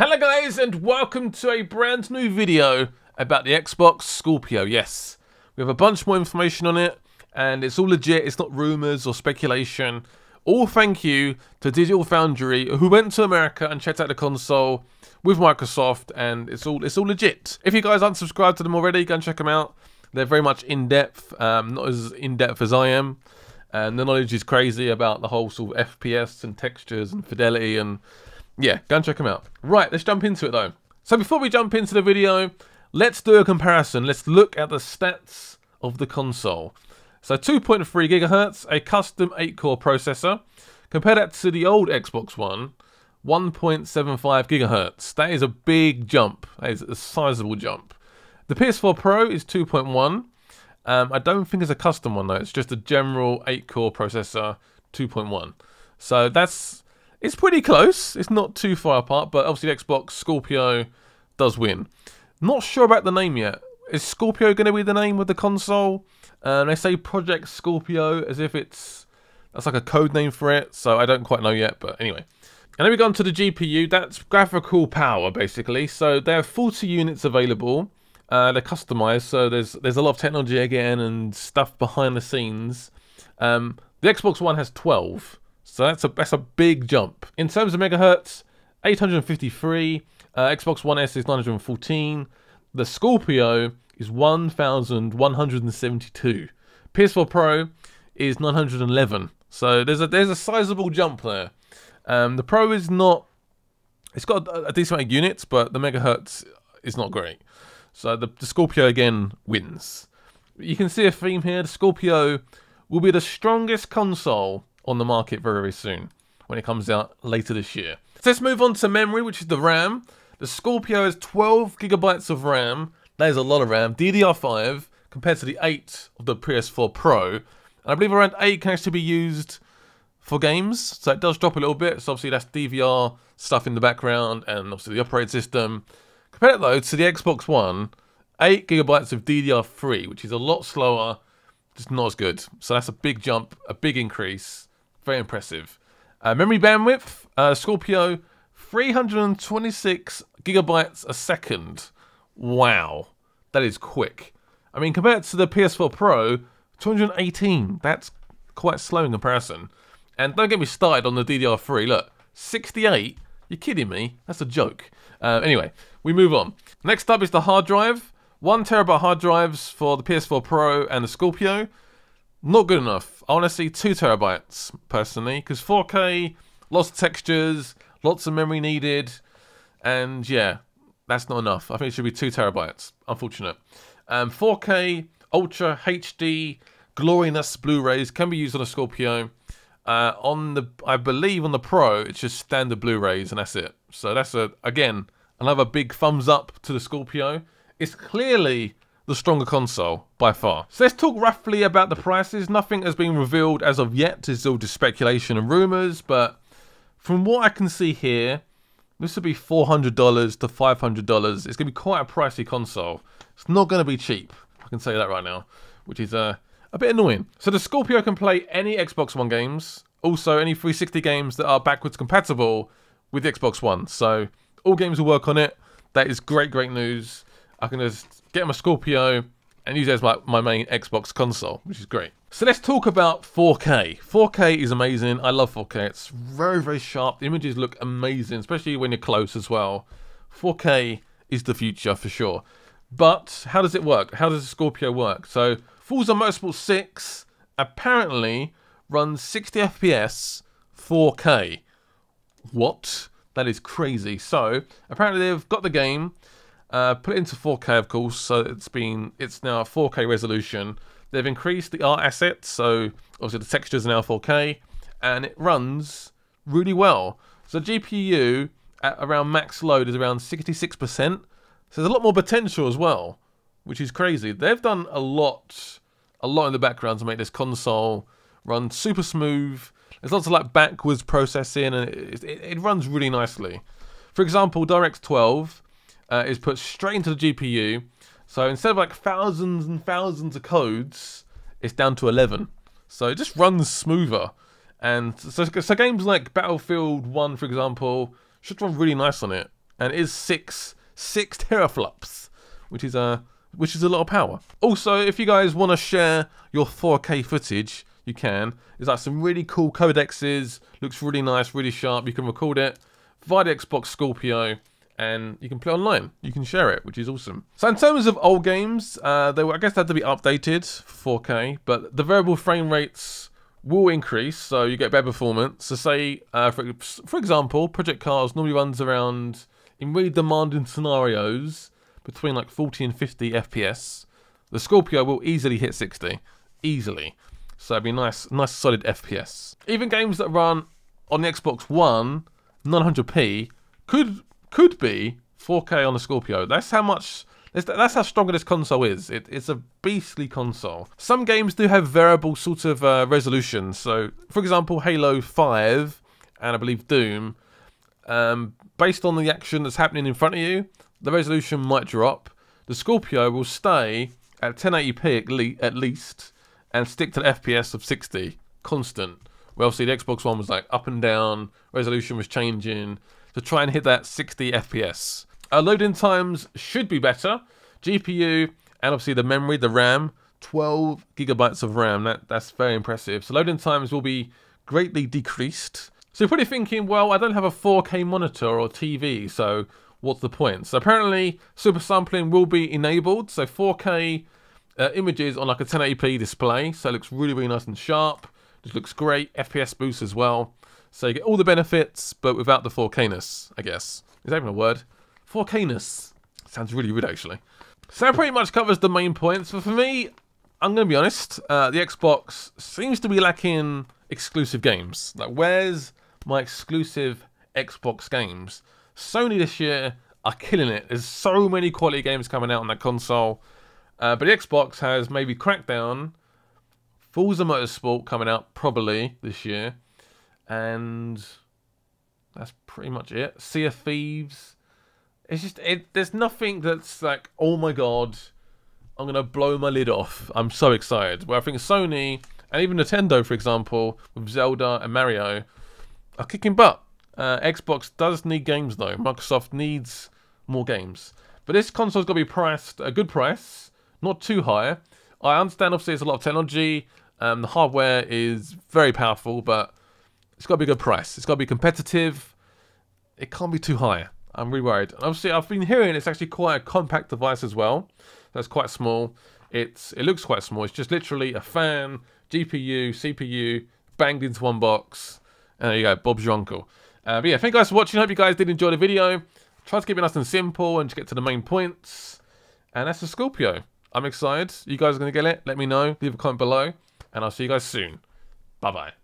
Hello guys, and welcome to a brand new video about the Xbox Scorpio. Yes, we have a bunch more information on it, and it's all legit. It's not rumours or speculation. All thank you to Digital Foundry, who went to America and checked out the console with Microsoft, and it's all legit. If you guys aren't subscribed to them already, go and check them out. They're very much in-depth, not as in-depth as I am. And the knowledge is crazy about the whole sort of FPS and textures and fidelity, and yeah, go and check them out. Right, let's jump into it though. So before we jump into the video, let's do a comparison. Let's look at the stats of the console. So 2.3 GHz, a custom 8-core processor. Compare that to the old Xbox One, 1.75 GHz. That is a big jump. That is a sizable jump. The PS4 Pro is 2.1. I don't think it's a custom one though. It's just a general 8-core processor, 2.1. So it's pretty close. It's not too far apart, but obviously the Xbox Scorpio does win. Not sure about the name yet. Is Scorpio going to be the name of the console? They say Project Scorpio as if that's like a code name for it, so I don't quite know yet, but anyway. And then we go on to the GPU. That's graphical power, basically. So there are 40 units available. They're customized, so there's a lot of technology again and stuff behind the scenes. The Xbox One has 12, so that's a big jump. In terms of megahertz, 853. Xbox One S is 914. The Scorpio is 1,172. PS4 Pro is 911. So there's a sizable jump there. The Pro is not. It's got a decent amount of units, but the megahertz is not great. So the Scorpio again wins. You can see a theme here. The Scorpio will be the strongest console on the market very, very soon when it comes out later this year. So let's move on to memory, which is the RAM. The Scorpio has 12 gigabytes of RAM. That is a lot of RAM. DDR5 compared to the 8 of the PS4 Pro. And I believe around 8 can actually be used for games. So it does drop a little bit. So obviously that's DVR stuff in the background and obviously the operating system. Compare it though to the Xbox One, 8 gigabytes of DDR3, which is a lot slower, just not as good. So that's a big jump, a big increase, very impressive. Memory bandwidth, Scorpio, 326 gigabytes a second. Wow, that is quick. I mean, compared to the PS4 Pro, 218. That's quite slow in comparison. And don't get me started on the DDR3. Look, 68. You're kidding me? That's a joke. Anyway, we move on. Next up is the hard drive. 1 terabyte hard drives for the PS4 Pro and the Scorpio. Not good enough. I want to see 2 terabytes, personally, because 4K, lots of textures, lots of memory needed, and yeah, that's not enough. I think it should be 2 terabytes. Unfortunate. 4K, Ultra HD, glorious Blu-rays can be used on a Scorpio. I believe on the Pro, it's just standard Blu-rays and that's it. So that's again another big thumbs up to the Scorpio. It's clearly the stronger console by far. So let's talk roughly about the prices. Nothing has been revealed as of yet. It's all just speculation and rumors, but from what I can see here, this would be $400 to $500. It's gonna be quite a pricey console. It's not gonna be cheap. I can say that right now, which is a bit annoying. So the Scorpio can play any Xbox One games, also any 360 games that are backwards compatible with the Xbox One. So all games will work on it. That is great news. I can just get my Scorpio and use it as my main Xbox console, which is great. So let's talk about 4K. 4K is amazing. I love 4K. It's very, very sharp. The images look amazing, especially when you're close as well. 4K is the future for sure. But how does it work? How does the Scorpio work? So Forza Motorsport 6 apparently runs 60 FPS 4K. What? That is crazy. So apparently they've got the game, put it into 4K of course, so it's now a 4K resolution. They've increased the art assets, so obviously the textures are now 4K, and it runs really well. So GPU at around max load is around 66%. So there's a lot more potential as well, which is crazy. They've done a lot in the background to make this console run super smooth. There's lots of like backwards processing, and it runs really nicely. For example, DirectX 12 is put straight into the GPU. So instead of like thousands and thousands of codes, it's down to 11. So it just runs smoother. And so games like Battlefield 1, for example, should run really nice on it. and it is six teraflops, which is a lot of power. Also, if you guys want to share your 4K footage, you can. There's like some really cool codexes, looks really nice, really sharp. You can record it via the Xbox Scorpio, and you can play online. You can share it, which is awesome. So in terms of old games, I guess they had to be updated for 4K, but the variable frame rates will increase, so you get better performance. So say, for example, Project Cars normally runs around, in really demanding scenarios, between like 40 and 50 FPS. The Scorpio will easily hit 60. Easily. So it'd be nice solid FPS. Even games that run on the Xbox One, 900p, could be 4K on the Scorpio. That's how strong this console is. It's a beastly console. Some games do have variable sort of resolutions. So, for example, Halo 5 and I believe Doom, based on the action that's happening in front of you, the resolution might drop. The Scorpio will stay at 1080p at least and stick to the FPS of 60, constant. Well, obviously the Xbox One was like up and down, resolution was changing to try and hit that 60 FPS. Loading times should be better. GPU and obviously the memory, the RAM, 12 gigabytes of RAM. That's very impressive. So loading times will be greatly decreased. So you're probably thinking, well, I don't have a 4K monitor or TV, so what's the point? So apparently super sampling will be enabled. So 4K images on like a 1080p display. So it looks really, really nice and sharp. Just looks great. FPS boost as well. So you get all the benefits, but without the 4K-ness, I guess. Is that even a word? 4K-ness. Sounds really rude, actually. So that pretty much covers the main points. But for me, I'm going to be honest, the Xbox seems to be lacking exclusive games. Like, where's my exclusive Xbox games? Sony this year are killing it. There's so many quality games coming out on that console. But the Xbox has maybe Crackdown, Forza Motorsport coming out probably this year. And that's pretty much it. Sea of Thieves. It's just, there's nothing that's like, oh my god, I'm going to blow my lid off. I'm so excited. Where I think Sony, and even Nintendo, for example, with Zelda and Mario, are kicking butt. Xbox does need games, though. Microsoft needs more games. But this console's got to be priced a good price, not too high. I understand, obviously, it's a lot of technology. The hardware is very powerful, but it's got to be a good price. It's got to be competitive. It can't be too high. I'm really worried. And obviously, I've been hearing it's actually quite a compact device as well. That's quite small. It looks quite small. It's just literally a fan, GPU, CPU, banged into one box. And there you go, Bob's your uncle. But yeah, thank you guys for watching. Hope you guys did enjoy the video. Try to keep it nice and simple and to get to the main points. And that's the Scorpio. I'm excited. You guys are going to get it? Let me know. Leave a comment below. And I'll see you guys soon. Bye-bye.